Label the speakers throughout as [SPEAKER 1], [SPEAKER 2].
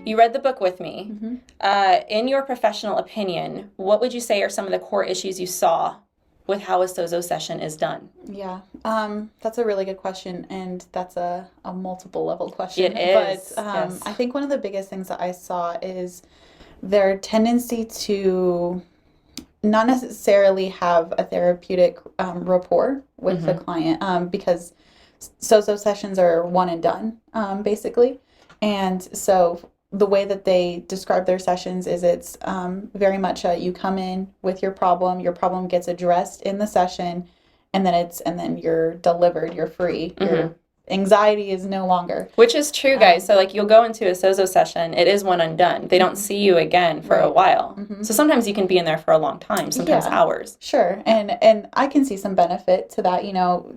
[SPEAKER 1] You read the book with me.
[SPEAKER 2] Mm-hmm.
[SPEAKER 1] In your professional opinion, what would you say are some of the core issues you saw with how a SOZO session is done?
[SPEAKER 2] Yeah, that's a really good question, and that's a multiple level question.
[SPEAKER 1] It
[SPEAKER 2] But
[SPEAKER 1] is, yes.
[SPEAKER 2] I think one of the biggest things that I saw is their tendency to not necessarily have a therapeutic rapport with the client, because SOZO sessions are one and done, basically. And so the way that they describe their sessions is it's very much you come in with your problem gets addressed in the session, and then you're delivered, you're free. Your anxiety is no longer.
[SPEAKER 1] Which is true, guys. So, like, you'll go into a SOZO session, it is one and done. They don't see you again for a while. So sometimes you can be in there for a long time, sometimes hours.
[SPEAKER 2] Sure. And I can see some benefit to that,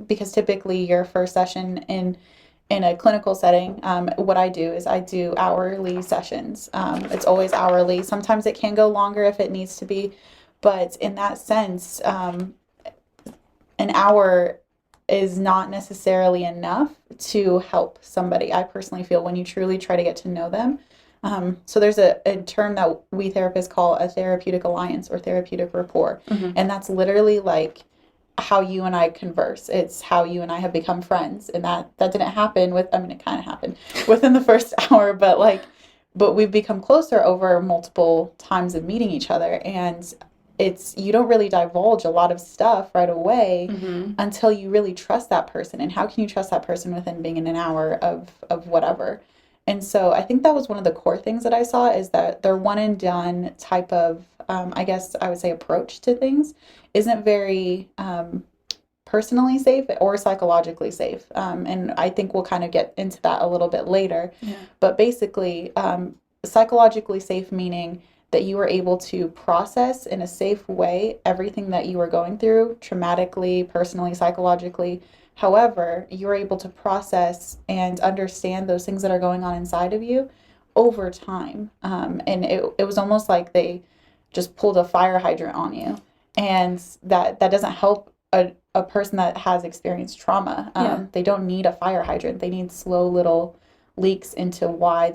[SPEAKER 2] because typically your first session in a clinical setting, what I do is I do hourly sessions. It's always hourly. Sometimes it can go longer if it needs to be, but in that sense, an hour is not necessarily enough to help somebody. I personally feel when you truly try to get to know them. So there's a term that we therapists call a therapeutic alliance or therapeutic rapport. And that's literally like how you and I converse. It's how you and I have become friends. And that didn't happen it kind of happened within the first hour, but we've become closer over multiple times of meeting each other. And you don't really divulge a lot of stuff right away until you really trust that person. And how can you trust that person within being in an hour of whatever? And so I think that was one of the core things that I saw, is that their one and done type of, I guess I would say, approach to things isn't very personally safe or psychologically safe. And I think we'll kind of get into that a little bit later. Yeah. But basically, psychologically safe meaning that you were able to process in a safe way everything that you were going through, traumatically, personally, psychologically. However, you're able to process and understand those things that are going on inside of you over time. And it was almost like they just pulled a fire hydrant on you. And that doesn't help a person that has experienced trauma. They don't need a fire hydrant. They need slow little leaks into why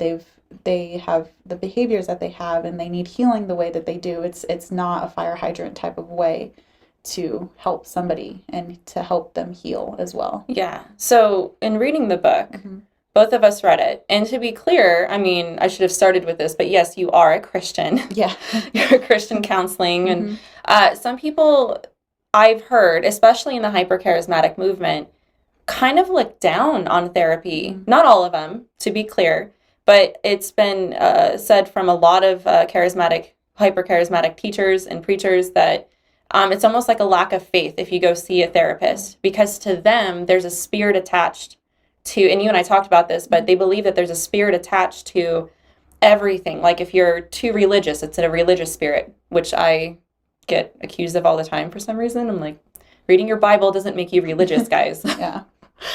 [SPEAKER 2] they have the behaviors that they have, and they need healing the way that they do. It's not a fire hydrant type of way to help somebody and to help them heal as well.
[SPEAKER 1] Yeah. So in reading the book, both of us read it. And to be clear, I should have started with this, but yes, you are a Christian.
[SPEAKER 2] Yeah.
[SPEAKER 1] You're a Christian counseling. And some people I've heard, especially in the hyper-charismatic movement, kind of look down on therapy. Not all of them, to be clear. But it's been said from a lot of hyper-charismatic teachers and preachers that it's almost like a lack of faith if you go see a therapist, because to them, there's a spirit attached to, and you and I talked about this, but they believe that there's a spirit attached to everything. Like if you're too religious, it's a religious spirit, which I get accused of all the time for some reason. I'm like, reading your Bible doesn't make you religious, guys.
[SPEAKER 2] Yeah.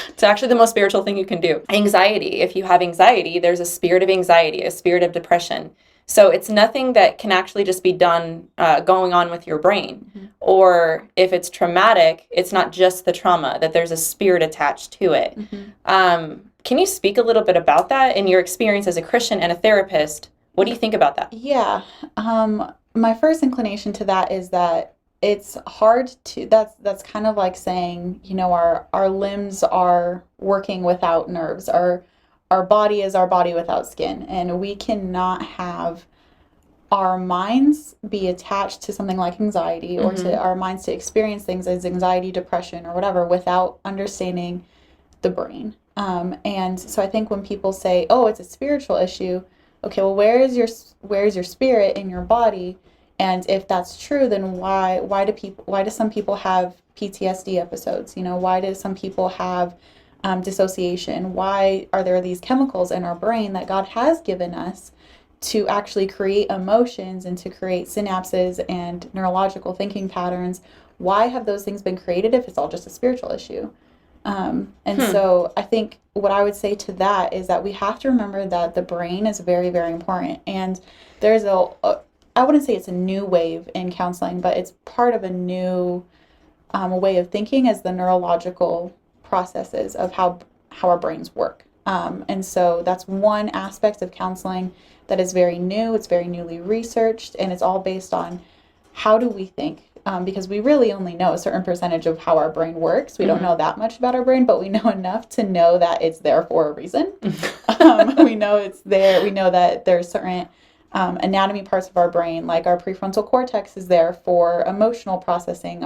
[SPEAKER 1] It's actually the most spiritual thing you can do. Anxiety. If you have anxiety, there's a spirit of anxiety, a spirit of depression. So it's nothing that can actually just be done going on with your brain. Or if it's traumatic, it's not just the trauma, that there's a spirit attached to it. Can you speak a little bit about that in your experience as a Christian and a therapist? What do you think about that?
[SPEAKER 2] Yeah. My first inclination to that is that it's hard to, that's kind of like saying, our limbs are working without nerves. Our body is our body without skin. And we cannot have our minds be attached to something like anxiety, or to our minds to experience things as anxiety, depression, or whatever, without understanding the brain. And so I think when people say, oh, it's a spiritual issue, okay, well, where is your spirit in your body? And if that's true, then why do some people have PTSD episodes? Why do some people have dissociation? Why are there these chemicals in our brain that God has given us to actually create emotions and to create synapses and neurological thinking patterns? Why have those things been created if it's all just a spiritual issue? So I think what I would say to that is that we have to remember that the brain is very, very important. And there's I wouldn't say it's a new wave in counseling, but it's part of a new way of thinking, as the neurological processes of how our brains work. And so that's one aspect of counseling that is very new. It's very newly researched, and it's all based on how do we think. Because we really only know a certain percentage of how our brain works. We don't know that much about our brain, but we know enough to know that it's there for a reason. We know it's there. We know that there's certain anatomy parts of our brain, like our prefrontal cortex is there for emotional processing.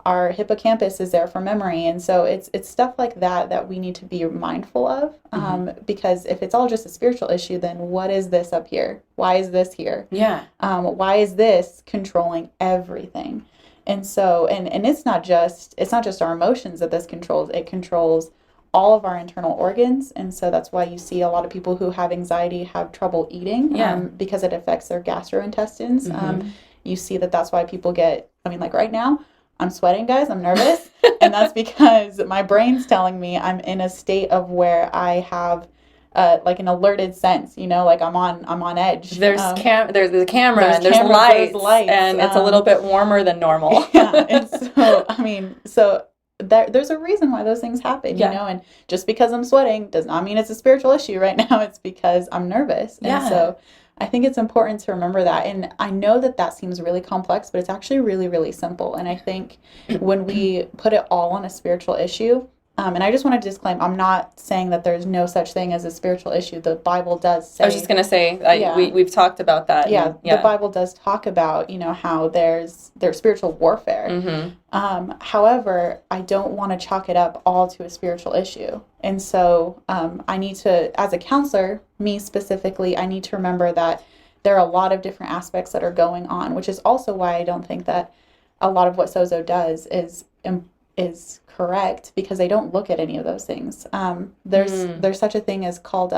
[SPEAKER 2] Our hippocampus is there for memory. And so it's stuff like that we need to be mindful of. Because if it's all just a spiritual issue, then what is this up here? Why is this here?
[SPEAKER 1] Yeah.
[SPEAKER 2] Why is this controlling everything? And so, and it's not just our emotions that this controls. It controls all of our internal organs. And so that's why you see a lot of people who have anxiety have trouble eating, because it affects their gastrointestines. You see that's why people like right now, I'm sweating, guys. I'm nervous. And that's because my brain's telling me I'm in a state of where I have like an alerted sense, like I'm on edge.
[SPEAKER 1] There's there's the camera, and there's lights, and it's a little bit warmer than normal.
[SPEAKER 2] Yeah. And so there's a reason why those things happen, and just because I'm sweating does not mean it's a spiritual issue right now. It's because I'm nervous. And so I think it's important to remember that. And I know that seems really complex, but it's actually really, really simple. And I think when we put it all on a spiritual issue, and I just want to disclaim, I'm not saying that there's no such thing as a spiritual issue. The Bible does say.
[SPEAKER 1] I was just going to say, we've talked about that.
[SPEAKER 2] Yeah, the Bible does talk about, how there's spiritual warfare. However, I don't want to chalk it up all to a spiritual issue. And so I need to, as a counselor, me specifically, I need to remember that there are a lot of different aspects that are going on, which is also why I don't think that a lot of what SOZO does is correct, because they don't look at any of those things. There's such a thing as called,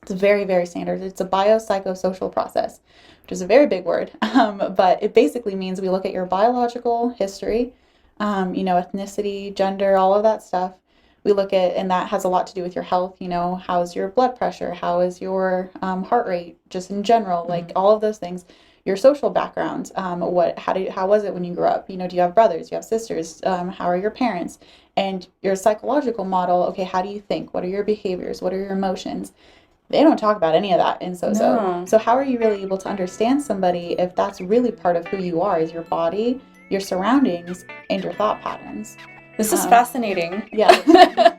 [SPEAKER 2] it's very, very standard. It's a biopsychosocial process, which is a very big word. But it basically means we look at your biological history, ethnicity, gender, all of that stuff. We look at, and that has a lot to do with your health. How's your blood pressure? How is your heart rate, just in general, like all of those things. Your social background, how was it when you grew up? Do you have brothers? Do you have sisters? How are your parents? And your psychological model, okay, how do you think? What are your behaviors? What are your emotions? They don't talk about any of that in SOZO.
[SPEAKER 1] No.
[SPEAKER 2] So how are you really able to understand somebody if that's really part of who you are, is your body, your surroundings, and your thought patterns?
[SPEAKER 1] This is fascinating.
[SPEAKER 2] Yeah.